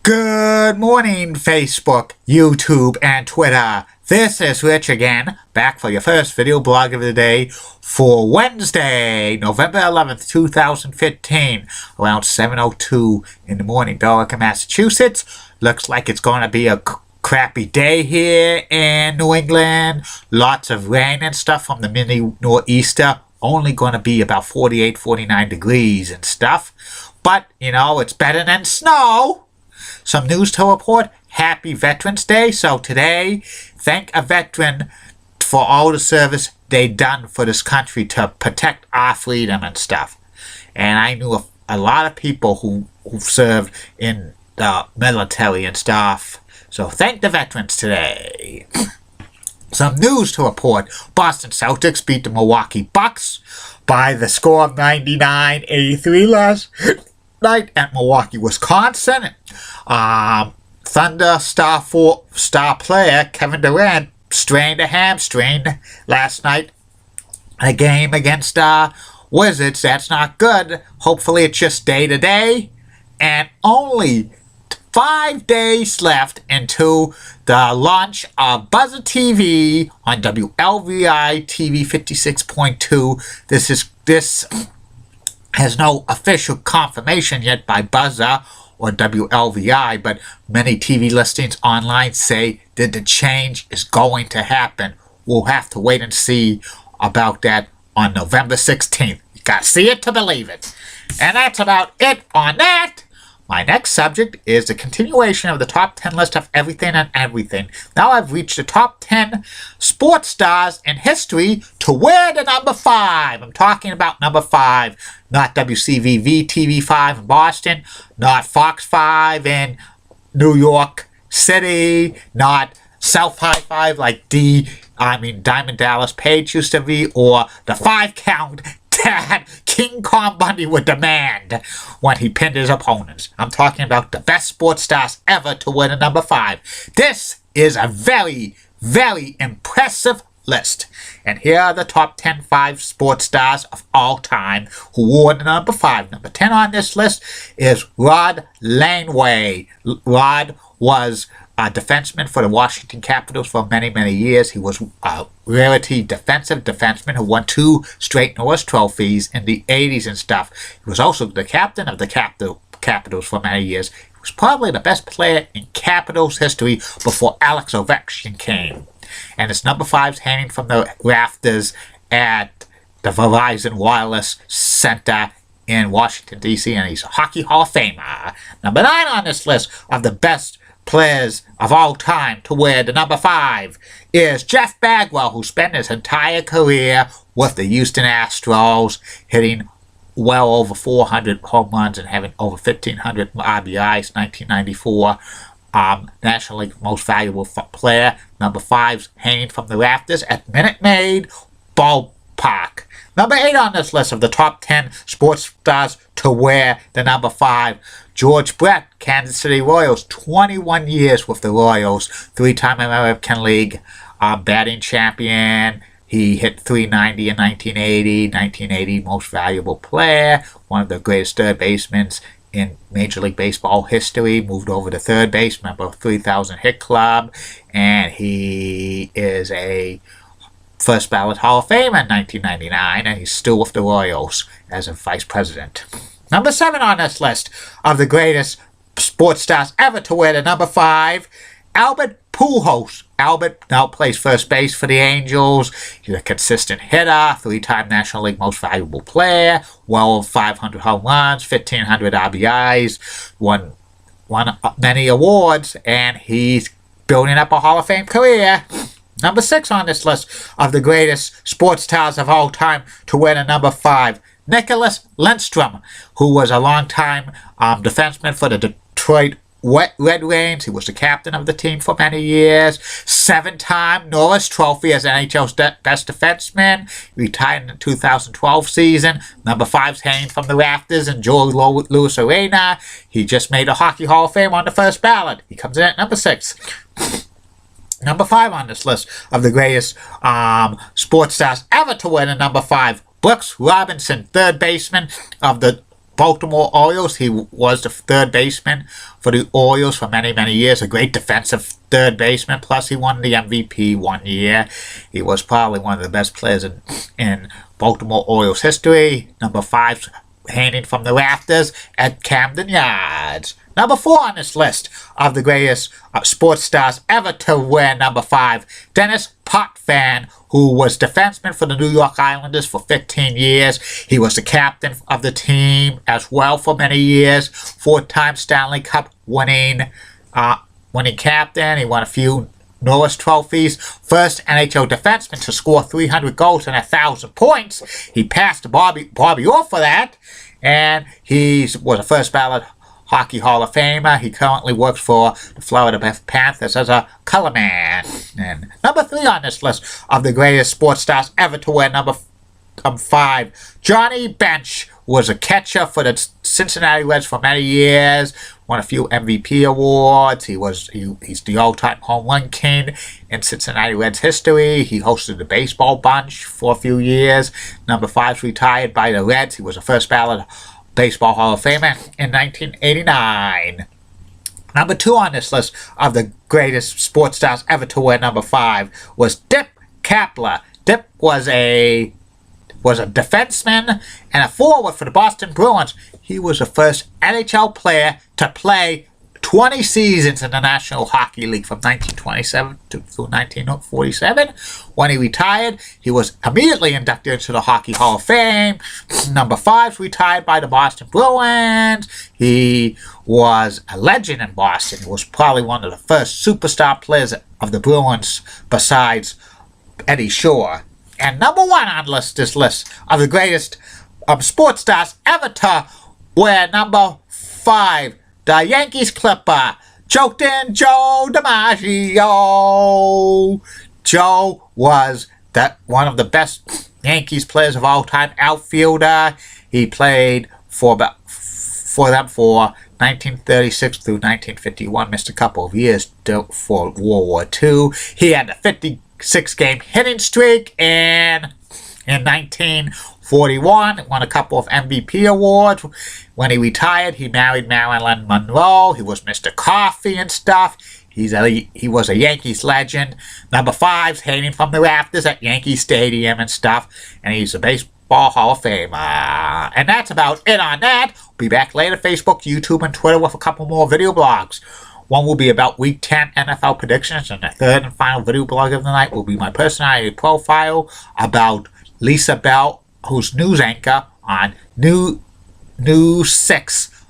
Good morning, Facebook, YouTube, and Twitter. This is Rich again, back for your first video blog of the day for Wednesday, November 11th, 2015, around 7:02 in the morning, Billerica, Massachusetts. Looks like it's going to be a crappy day here in New England. Lots of rain and stuff from the mini nor'easter. Only going to be about 48, 49 degrees and stuff. But, it's better than snow. Some news to report. Happy Veterans Day. So today, thank a veteran for all the service they done for this country to protect our freedom and stuff. And I knew a lot of people who've served in the military and stuff. So thank the veterans today. Some news to report. Boston Celtics beat the Milwaukee Bucks by the score of 99-83 last night at Milwaukee, Wisconsin. Thunder star player Kevin Durant strained a hamstring last night. A game against Wizards. That's not good. Hopefully it's just day to day. And only 5 days left until the launch of Buzzer TV on WLVI TV 56.2. This has no official confirmation yet by Buzzer or WLVI, but many TV listings online say that the change is going to happen. We'll have to wait and see about that on November 16th. You gotta see it to believe it. And that's about it on that. My next subject is the continuation of the top 10 list of everything and everything. Now I've reached the top 10 sports stars in history to wear the number 5. I'm talking about number 5, not WCVV TV5 in Boston, not Fox 5 in New York City, not South High 5 like Diamond Dallas Page used to be, or the 5 count that King Kong Bundy would demand when he pinned his opponents. I'm talking about the best sports stars ever to win a number 5. This is a very, very impressive list. And here are the top 10 5 sports stars of all time who wore the number 5. Number 10 on this list is Rod Langway. Rod was a defenseman for the Washington Capitals for many, many years. He was a rarity defensive defenseman who won 2 straight Norris trophies in the 80s and stuff. He was also the captain of the Capitals for many years. He was probably the best player in Capitals history before Alex Ovechkin came. And his number 5's hanging from the rafters at the Verizon Wireless Center in Washington, D.C., and he's a Hockey Hall of Famer. Number 9 on this list of the best players of all time to wear the number 5 is Jeff Bagwell, who spent his entire career with the Houston Astros, hitting well over 400 home runs and having over 1,500 RBIs. 1994 National League Most Valuable Player. Number 5's hanging from the rafters at Minute Maid Ballpark. Number 8 on this list of the top 10 sports stars to wear the number 5, George Brett, Kansas City Royals, 21 years with the Royals, 3-time American League batting champion. He hit .390 in 1980 Most Valuable Player, one of the greatest third basemen in Major League Baseball history, moved over to third base, member of 3,000 hit club, and he is a first ballot Hall of Famer in 1999, and he's still with the Royals as a vice president. Number 7 on this list of the greatest sports stars ever to wear the number 5, Albert Pujols. Albert now plays first base for the Angels. He's a consistent hitter, 3-time National League Most Valuable Player, well over 500 home runs, 1,500 RBIs, won many awards, and he's building up a Hall of Fame career. Number 6 on this list of the greatest sports stars of all time to wear the number 5, Nicholas Lidstrom, who was a long-time defenseman for the Detroit Red Wings. He was the captain of the team for many years. 7-time Norris Trophy as NHL's best defenseman. He retired in the 2012 season. Number 5's hanging from the rafters in Joe Louis Arena. He just made a Hockey Hall of Fame on the first ballot. He comes in at number 6. Number 5 on this list of the greatest sports stars ever to wear the number 5, Brooks Robinson, third baseman of the Baltimore Orioles. He was the third baseman for the Orioles for many, many years. A great defensive third baseman. Plus, he won the MVP one year. He was probably one of the best players in Baltimore Orioles history. Number 5, hanging from the rafters at Camden Yards. Number 4 on this list of the greatest sports stars ever to wear number 5, Dennis Potvin, who was defenseman for the New York Islanders for 15 years. He was the captain of the team as well for many years. 4-time Stanley Cup winning captain. He won a few Norris trophies. First NHL defenseman to score 300 goals and 1,000 points. He passed Bobby Orr for that. And he was a first ballot Hockey Hall of Famer. He currently works for the Florida Panthers as a color man. And number 3 on this list of the greatest sports stars ever to wear number 5, Johnny Bench, was a catcher for the Cincinnati Reds for many years. Won a few MVP awards. He's the all-time home run king in Cincinnati Reds history. He hosted the baseball bunch for a few years. Number 5's retired by the Reds. He was a first ballot Baseball Hall of Famer in 1989. Number 2 on this list of the greatest sports stars ever to wear number 5 was Dick Kapler. Dick was a defenseman and a forward for the Boston Bruins. He was the first NHL player to play 20 seasons in the National Hockey League from 1927 through 1947. When he retired, he was immediately inducted into the Hockey Hall of Fame. Number 5's retired by the Boston Bruins. He was a legend in Boston. He was probably one of the first superstar players of the Bruins besides Eddie Shore. And number 1 on this list of the greatest sports stars ever to wear number 5, the Yankees Clipper, Joe DiMaggio. Joe was one of the best Yankees players of all time, outfielder. He played for them for 1936 through 1951, missed a couple of years for World War II. He had a 56-game hitting streak in 1941, won a couple of MVP awards. When he retired, he married Marilyn Monroe. He was Mr. Coffee and stuff. He was a Yankees legend. Number 5's hanging from the rafters at Yankee Stadium and stuff. And he's a Baseball Hall of Famer. And that's about it on that. Be back later, Facebook, YouTube, and Twitter with a couple more video blogs. One will be about Week 10 NFL predictions, and the third and final video blog of the night will be my personality profile about Lisa Bell, who's news anchor on News 6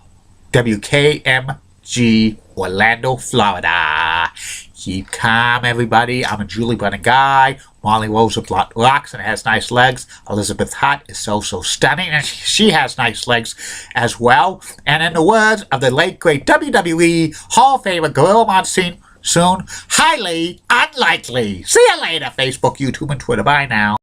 WKMG Orlando, Florida. Keep calm, everybody. I'm a Julie Brennan guy. Molly Rosenblatt rocks and has nice legs. Elizabeth Hutt is so stunning, and she has nice legs as well. And in the words of the late great WWE Hall of Famer Gorilla Monsoon, highly unlikely. See you later, Facebook, YouTube, and Twitter. Bye now.